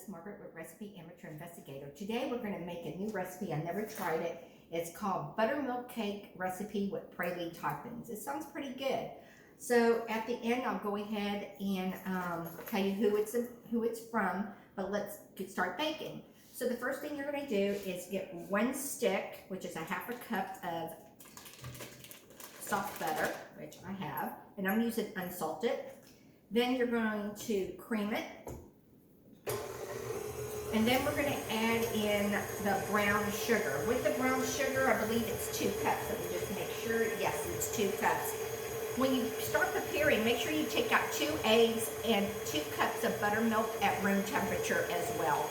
Margaret with Recipe Amateur Investigator. Today we're going to make a new recipe. I never tried it. It's called Buttermilk Cake Recipe with Praline Toppings. It sounds pretty good. So at the end I'll go ahead and tell you who it's from, but let's start baking. So the first thing you're going to do is get 1 stick, which is a 1/2 cup of soft butter, which I have, and I'm using unsalted. Then you're going to cream it. And then we're going to add in the brown sugar. With the brown sugar, I believe it's 2 cups. Let me just make sure. Yes, it's 2 cups. When you start preparing, make sure you take out 2 eggs and 2 cups of buttermilk at room temperature as well.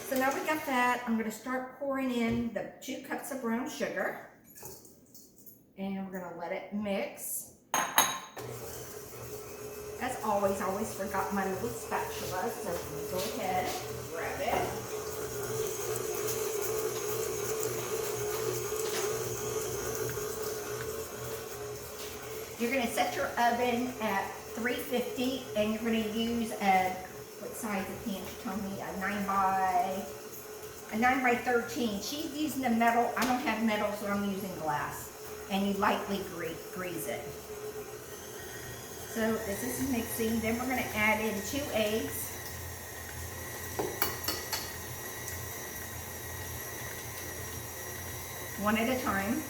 So now we got that. I'm going to start pouring in the 2 cups of brown sugar. And we're going to let it mix. As always, I always forgot my little spatula, so go ahead and grab it. You're going to set your oven at 350, and you're going to use what size of pan she told me? A 9 by 13. She's using the metal. I don't have metal, so I'm using glass. And you lightly grease it. So this is mixing. Then we're going to add in 2 eggs. One at a time.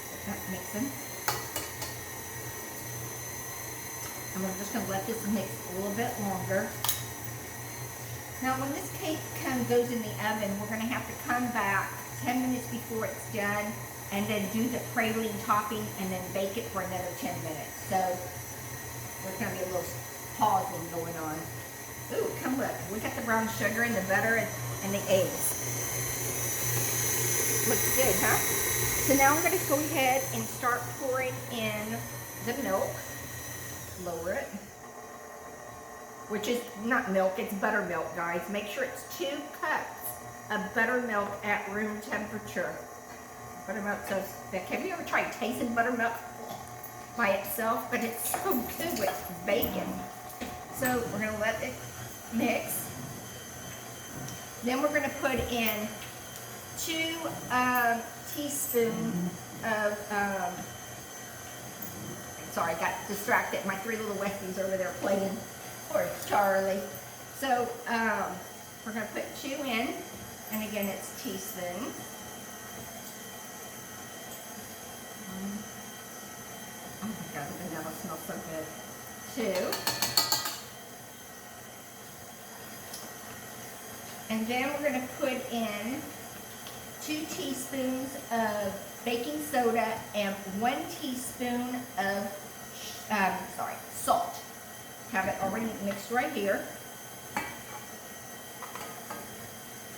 Get that mixing. And we're just going to let this mix a little bit longer. Now when this cake goes in the oven, we're going to have to come back 10 minutes before it's done and then do the praline topping and then bake it for another 10 minutes. So there's going to be a little pausing going on. Ooh, come look. We got the brown sugar and the butter and the eggs. Looks good, huh? So now I'm going to go ahead and start pouring in the milk. Lower it. Which is not milk, it's buttermilk, guys. Make sure it's 2 cups of buttermilk at room temperature. Buttermilk so thick. Have you ever tried tasting buttermilk by itself? But it's so good with bacon. So we're going to let it mix. Then we're going to put in 2 teaspoons of, sorry, I got distracted. My 3 little Westies over there playing. Poor Charlie. So we're going to put 2 in. And again, it's teaspoons. Oh my God, the vanilla smells so good. 2. And then we're going to put in 2 teaspoons of baking soda and 1 teaspoon of, salt. Have it already mixed right here.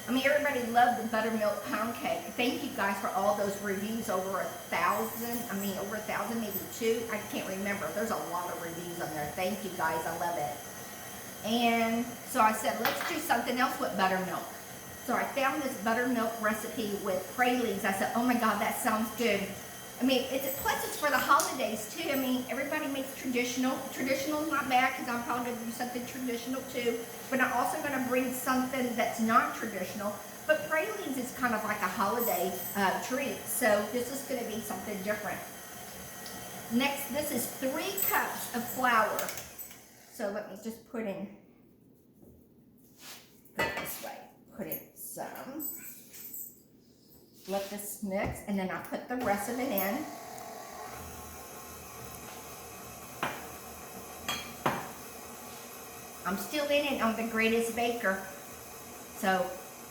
I mean, everybody loved the buttermilk pound cake. Thank you guys for all those reviews, over 1,000. I mean, over 1,000, maybe 2. I can't remember. There's a lot of reviews on there. Thank you guys. I love it. And so I said, let's do something else with buttermilk. So I found this buttermilk recipe with pralines. I said, oh my God, that sounds good. I mean, plus it's for the holidays too. I mean, everybody makes traditional. Traditional is not bad because I'm probably going to do something traditional too. But I'm also going to bring something that's not traditional. But pralines is kind of like a holiday treat. So this is going to be something different. Next, this is 3 cups of flour. So let me just put in, go this way, put in some. Let this mix, and then I'll put the rest of it in. I'm still in it on the Greatest Baker. So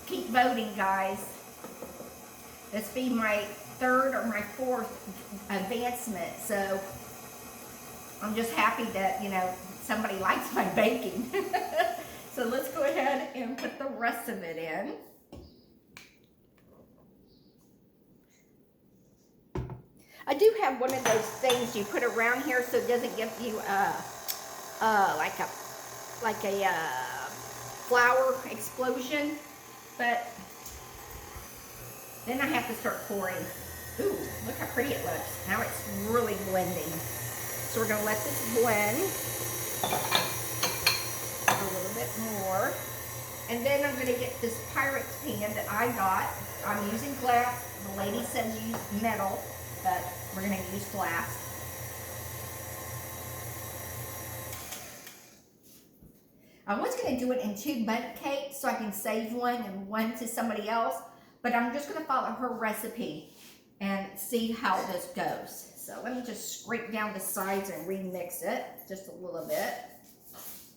keep voting, guys. This will be my 3rd or my 4th advancement. So I'm just happy that, you know, somebody likes my baking. So let's go ahead and put the rest of it in. I do have one of those things you put around here so it doesn't give you like a flour explosion, but then I have to start pouring. Ooh, look how pretty it looks. Now it's really blending. So we're gonna let this blend a little bit more. And then I'm gonna get this Pyrex pan that I got. I'm using glass. The lady says use metal, but we're gonna use glass. I was going to do it in 2 bundt cakes so I can save one and one to somebody else, but I'm just going to follow her recipe and see how this goes. So let me just scrape down the sides and remix it just a little bit.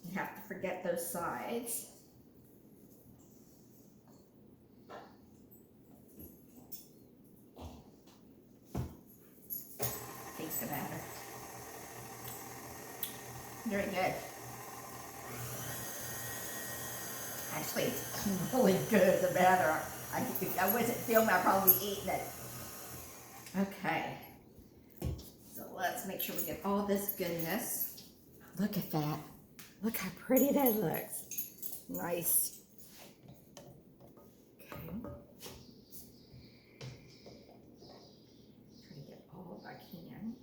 You have to forget those sides. Taste the batter. Very good. Actually, it's really good, the batter. If I wasn't filming, I'd probably be eating it. Okay. So let's make sure we get all this goodness. Look at that. Look how pretty that looks. Nice. Okay. Try to get all I can.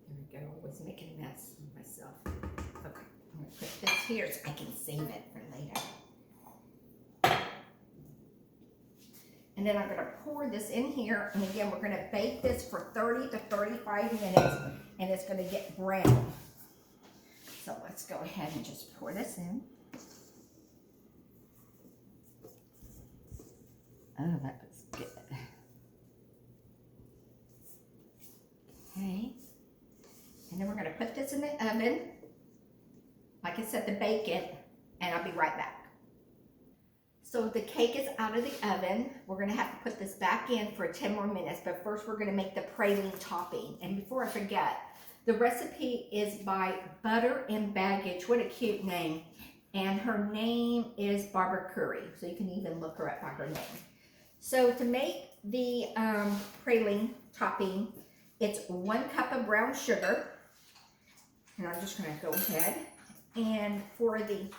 There we go. Always making a mess of myself. Okay. I'm going to put this here so I can save it for later. And then I'm going to pour this in here. And again, we're going to bake this for 30 to 35 minutes. And it's going to get brown. So let's go ahead and just pour this in. Oh, that was good. Okay. And then we're going to put this in the oven. Like I said, to bake it, and I'll be right back. So the cake is out of the oven. We're going to have to put this back in for 10 more minutes, but first we're going to make the praline topping. And before I forget, the recipe is by Butter and Baggage. What a cute name. And her name is Barbara Curry, so you can even look her up by her name. So to make the praline topping, it's 1 cup of brown sugar. And I'm just going to go ahead. And for the,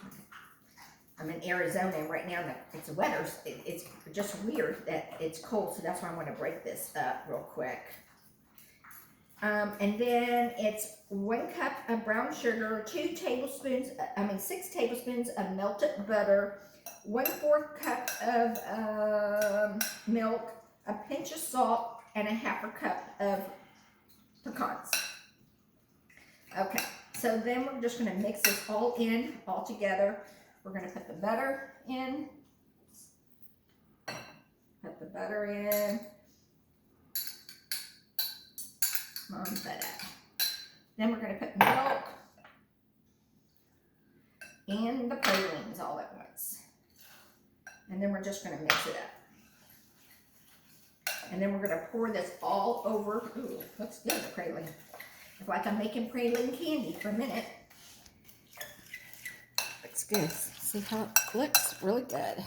I'm in Arizona right now, it's weather. It's just weird that it's cold, so that's why I want to break this up real quick. And then it's 1 cup of brown sugar, 6 tablespoons of melted butter, 1/4 cup of milk, a pinch of salt, and a 1/2 cup of pecans. Okay. So then we're just going to mix this all together. We're going to put the butter in. Put the butter in. Mom, butter. Then we're going to put milk and the pralines all at once. And then we're just going to mix it up. And then we're going to pour this all over. Ooh, looks good, the praline. It's like I'm making praline candy for a minute. Looks good. See how it looks? Really good.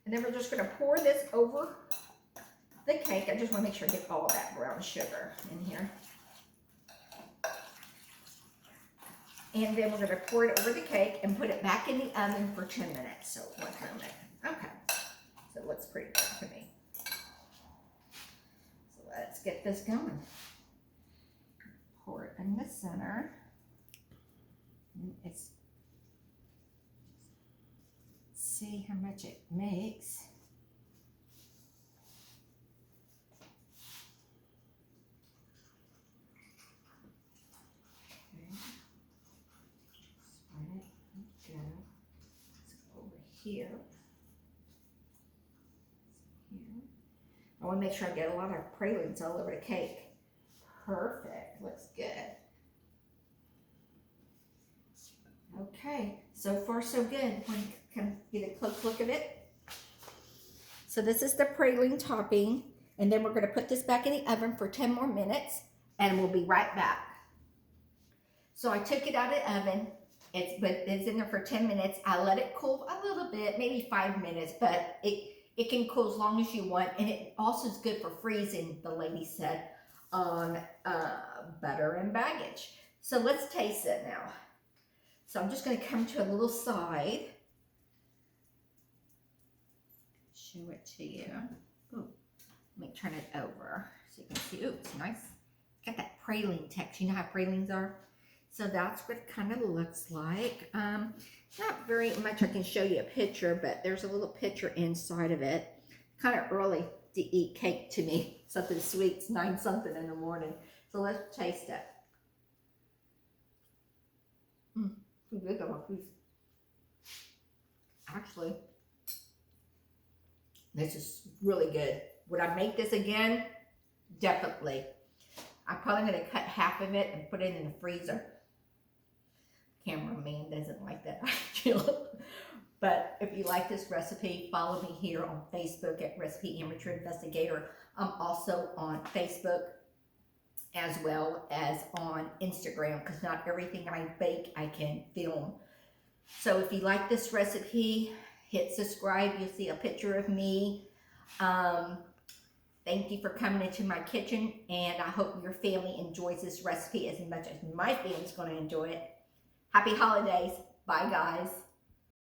And then we're just going to pour this over the cake. I just want to make sure I get all of that brown sugar in here. And then we're going to pour it over the cake and put it back in the oven for 10 minutes. So 1 minute. Okay. So it looks pretty good to me. So let's get this going. Pour it in the center. It's, see how much it makes. Okay. Spread it. Go. Let's go over here. I want to make sure I get a lot of pralines all over the cake. Perfect. Looks good. Okay. So far, so good. Can get a close look of it. So this is the praline topping. And then we're going to put this back in the oven for 10 more minutes. And we'll be right back. So I took it out of the oven. It's in there for 10 minutes. I let it cool a little bit, maybe 5 minutes. But it can cool as long as you want. And it also is good for freezing, the lady said, on Butter and Baggage. So let's taste it now. So I'm just going to come to a little side. Show it to you. Ooh, let me turn it over so you can see. Ooh, it's nice. got that praline text. You know how pralines are? So that's what it kind of looks like. Not very much I can show you a picture, but there's a little picture inside of it. Kind of early to eat cake to me. Something sweet. It's 9 something in the morning. So let's taste it. Too big of a piece. Actually, this is really good. Would I make this again? Definitely. I'm probably going to cut half of it and put it in the freezer. Cameraman doesn't like that idea. But if you like this recipe, follow me here on Facebook at Recipe Amateur Investigator. I'm also on Facebook as well as on Instagram, because not everything I bake I can film. So if you like this recipe, hit subscribe. You'll see a picture of me. Thank you for coming into my kitchen, and I hope your family enjoys this recipe as much as my family's going to enjoy it. Happy holidays. Bye, guys.